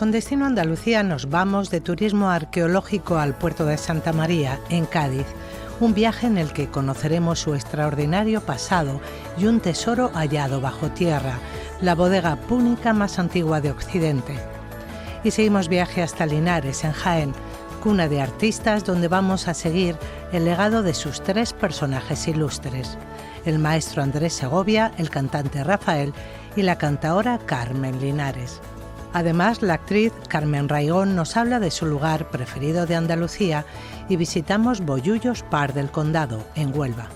con destino a Andalucía nos vamos de turismo arqueológico al puerto de Santa María, en Cádiz. Un viaje en el que conoceremos su extraordinario pasado y un tesoro hallado bajo tierra, la bodega púnica más antigua de Occidente. Y seguimos viaje hasta Linares, en Jaén, cuna de artistas donde vamos a seguir el legado de sus tres personajes ilustres: el maestro Andrés Segovia, el cantante Rafael y la cantaora Carmen Linares. Además, la actriz Carmen Raigón nos habla de su lugar preferido de Andalucía y visitamos Bollullos Par del Condado, en Huelva.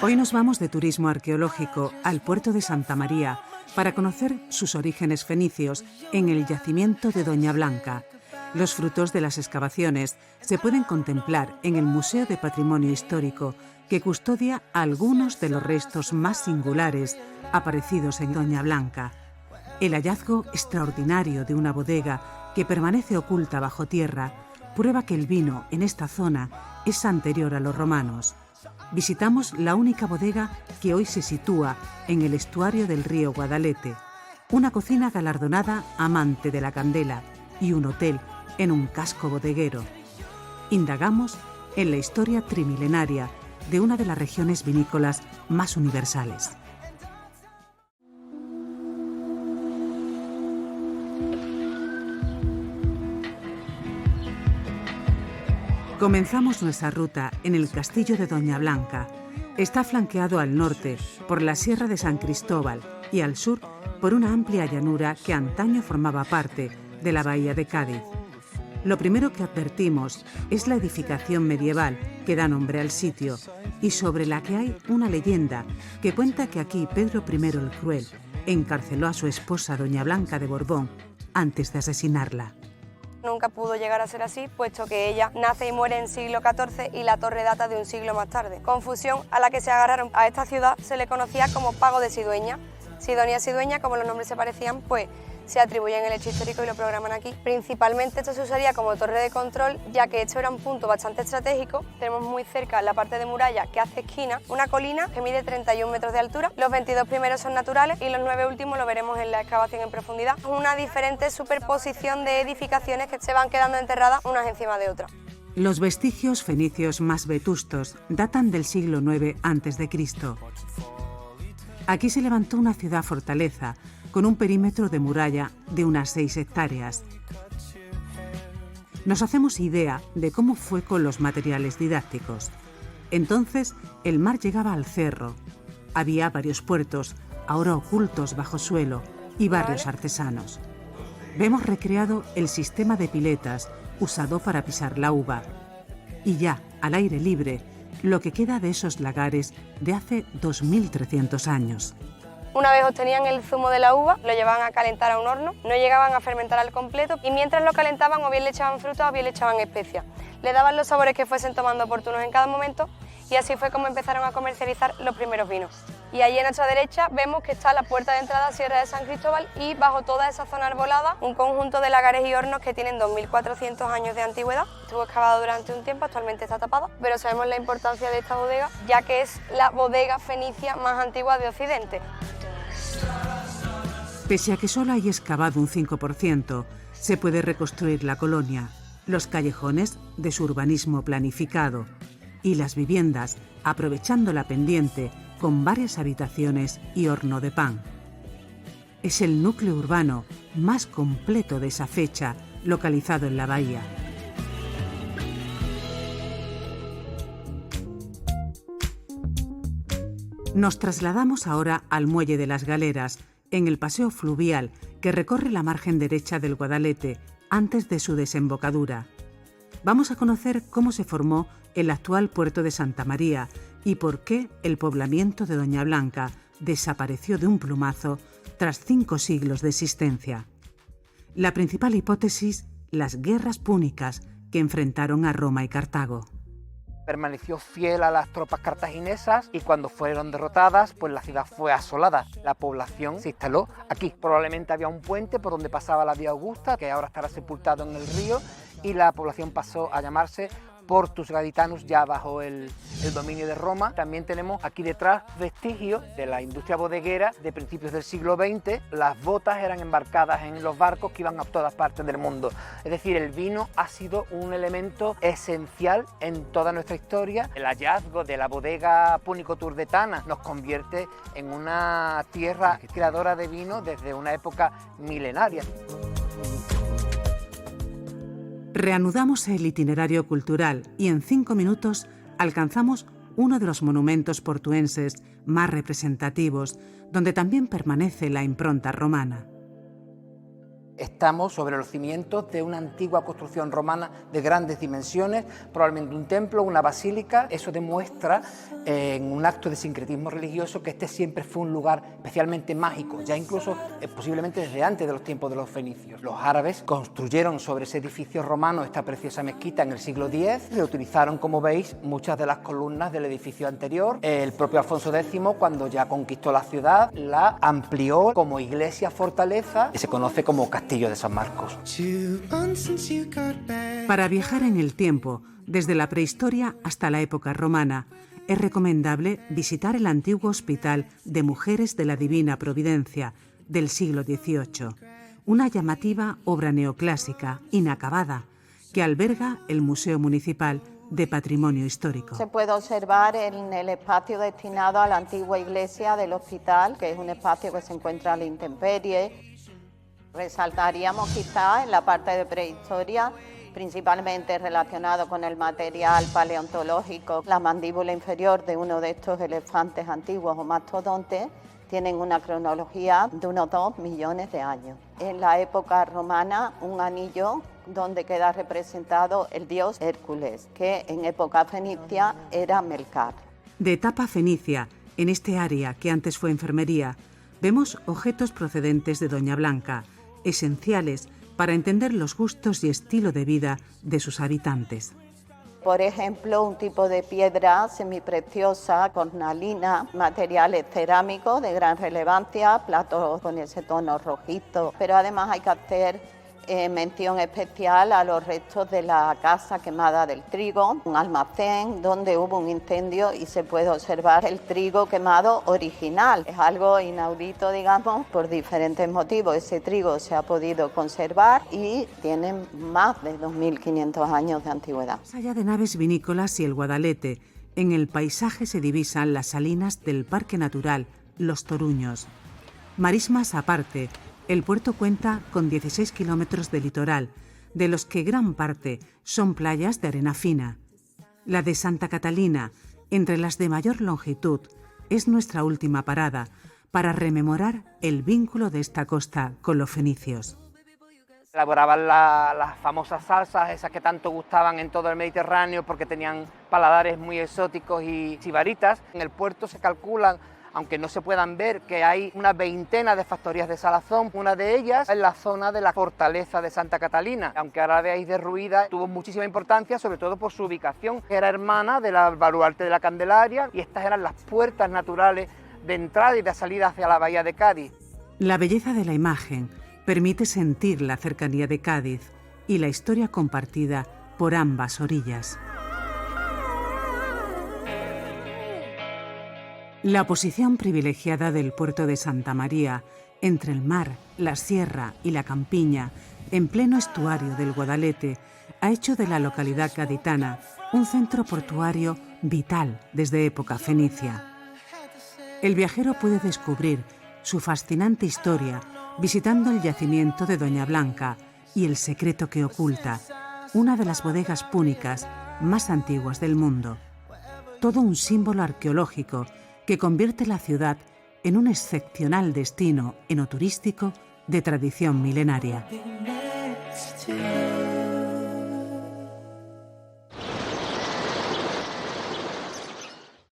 Hoy nos vamos de turismo arqueológico al puerto de Santa María para conocer sus orígenes fenicios en el yacimiento de Doña Blanca. Los frutos de las excavaciones se pueden contemplar en el Museo de Patrimonio Histórico, que custodia algunos de los restos más singulares aparecidos en Doña Blanca. El hallazgo extraordinario de una bodega que permanece oculta bajo tierra prueba que el vino en esta zona es anterior a los romanos. Visitamos la única bodega que hoy se sitúa en el estuario del río Guadalete, una cocina galardonada amante de la candela y un hotel en un casco bodeguero. Indagamos en la historia trimilenaria de una de las regiones vinícolas más universales. Comenzamos nuestra ruta en el castillo de Doña Blanca. Está flanqueado al norte por la Sierra de San Cristóbal y al sur por una amplia llanura que antaño formaba parte de la bahía de Cádiz. Lo primero que advertimos es la edificación medieval que da nombre al sitio y sobre la que hay una leyenda que cuenta que aquí Pedro I el Cruel encarceló a su esposa Doña Blanca de Borbón antes de asesinarla. Nunca pudo llegar a ser así, puesto que ella nace y muere en siglo XIV y la torre data de un siglo más tarde. Confusión a la que se agarraron. A esta ciudad se le conocía como Pago de Sidueña. Sidonia Sidueña, como los nombres se parecían, pues se atribuyen el hecho histórico y lo programan aquí. Principalmente esto se usaría como torre de control, ya que esto era un punto bastante estratégico. Tenemos muy cerca la parte de muralla que hace esquina, una colina que mide 31 metros de altura. Los 22 primeros son naturales y los 9 últimos lo veremos en la excavación en profundidad. Una diferente superposición de edificaciones que se van quedando enterradas unas encima de otras. Los vestigios fenicios más vetustos datan del siglo IX a.C. Aquí se levantó una ciudad-fortaleza con un perímetro de muralla de unas 6 hectáreas. Nos hacemos idea de cómo fue con los materiales didácticos. Entonces, el mar llegaba al cerro. Había varios puertos, ahora ocultos bajo suelo, y barrios artesanos. Vemos recreado el sistema de piletas usado para pisar la uva. Y ya, al aire libre, lo que queda de esos lagares de hace 2300 años. Una vez obtenían el zumo de la uva, lo llevaban a calentar a un horno, no llegaban a fermentar al completo y mientras lo calentaban o bien le echaban fruta o bien le echaban especias. Le daban los sabores que fuesen tomando oportunos en cada momento y así fue como empezaron a comercializar los primeros vinos. Y allí a nuestra derecha vemos que está la puerta de entrada a Sierra de San Cristóbal y bajo toda esa zona arbolada un conjunto de lagares y hornos que tienen 2400 años de antigüedad. Estuvo excavado durante un tiempo, actualmente está tapada, pero sabemos la importancia de esta bodega ya que es la bodega fenicia más antigua de Occidente. Pese a que solo hay excavado un 5%, se puede reconstruir la colonia, los callejones de su urbanismo planificado y las viviendas, aprovechando la pendiente con varias habitaciones y horno de pan. Es el núcleo urbano más completo de esa fecha, localizado en la bahía. Nos trasladamos ahora al Muelle de las Galeras, en el paseo fluvial que recorre la margen derecha del Guadalete antes de su desembocadura. Vamos a conocer cómo se formó el actual puerto de Santa María y por qué el poblamiento de Doña Blanca desapareció de un plumazo tras 5 siglos de existencia. La principal hipótesis, las guerras púnicas que enfrentaron a Roma y Cartago. permaneció fiel a las tropas cartaginesas y cuando fueron derrotadas, pues la ciudad fue asolada. La población se instaló aquí. Probablemente había un puente por donde pasaba la vía Augusta, que ahora estará sepultado en el río, y la población pasó a llamarse Portus Gaditanus, ya bajo el dominio de Roma. También tenemos aquí detrás vestigios de la industria bodeguera de principios del siglo XX. Las botas eran embarcadas en los barcos que iban a todas partes del mundo. Es decir, el vino ha sido un elemento esencial en toda nuestra historia. El hallazgo de la bodega púnico-turdetana nos convierte en una tierra creadora de vino desde una época milenaria. Reanudamos el itinerario cultural y en 5 minutos alcanzamos uno de los monumentos portuenses más representativos, donde también permanece la impronta romana. Estamos sobre los cimientos de una antigua construcción romana de grandes dimensiones, probablemente un templo, una basílica. Eso demuestra en un acto de sincretismo religioso que este siempre fue un lugar especialmente mágico, ya incluso posiblemente desde antes de los tiempos de los fenicios. Los árabes construyeron sobre ese edificio romano esta preciosa mezquita en el siglo X, reutilizaron, como veis, muchas de las columnas del edificio anterior. El propio Alfonso X, cuando ya conquistó la ciudad, la amplió como iglesia fortaleza y se conoce como Castillo de San Marcos. Para viajar en el tiempo, desde la prehistoria hasta la época romana, es recomendable visitar el antiguo Hospital de Mujeres de la Divina Providencia del siglo XVIII, una llamativa obra neoclásica inacabada que alberga el Museo Municipal de Patrimonio Histórico. Se puede observar en el espacio destinado a la antigua iglesia del hospital, que es un espacio que se encuentra a la intemperie. Resaltaríamos quizá en la parte de prehistoria, principalmente relacionado con el material paleontológico. La mandíbula inferior de uno de estos elefantes antiguos o mastodontes tienen una cronología de unos 2 millones de años. En la época romana, un anillo donde queda representado el dios Hércules, que en época fenicia era Melcar. De etapa fenicia, en este área que antes fue enfermería, vemos objetos procedentes de Doña Blanca, esenciales para entender los gustos y estilo de vida de sus habitantes. Por ejemplo, un tipo de piedra semipreciosa, cornalina, materiales cerámicos de gran relevancia, platos con ese tono rojizo, pero además hay que hacer mención especial a los restos de la casa quemada del trigo, un almacén donde hubo un incendio y se puede observar el trigo quemado original. Es algo inaudito, digamos, por diferentes motivos. Ese trigo se ha podido conservar y tiene más de 2.500 años de antigüedad. Más allá de naves vinícolas y el Guadalete, en el paisaje se divisan las salinas del Parque Natural Los Toruños. Marismas aparte, el puerto cuenta con 16 kilómetros de litoral, de los que gran parte son playas de arena fina. La de Santa Catalina, entre las de mayor longitud, es nuestra última parada para rememorar el vínculo de esta costa con los fenicios. Elaboraban las famosas salsas, esas que tanto gustaban en todo el Mediterráneo porque tenían paladares muy exóticos y sibaritas. En el puerto se calculan, aunque no se puedan ver, que hay una veintena de factorías de salazón. Una de ellas en la zona de la fortaleza de Santa Catalina. Aunque ahora la veáis derruida, tuvo muchísima importancia, sobre todo por su ubicación. Era hermana del baluarte de la Candelaria y estas eran las puertas naturales de entrada y de salida hacia la bahía de Cádiz. La belleza de la imagen permite sentir la cercanía de Cádiz y la historia compartida por ambas orillas. La posición privilegiada del puerto de Santa María, entre el mar, la sierra y la campiña, en pleno estuario del Guadalete, ha hecho de la localidad gaditana un centro portuario vital desde época fenicia. El viajero puede descubrir su fascinante historia visitando el yacimiento de Doña Blanca y el secreto que oculta, una de las bodegas púnicas más antiguas del mundo. Todo un símbolo arqueológico que convierte la ciudad en un excepcional destino enoturístico de tradición milenaria.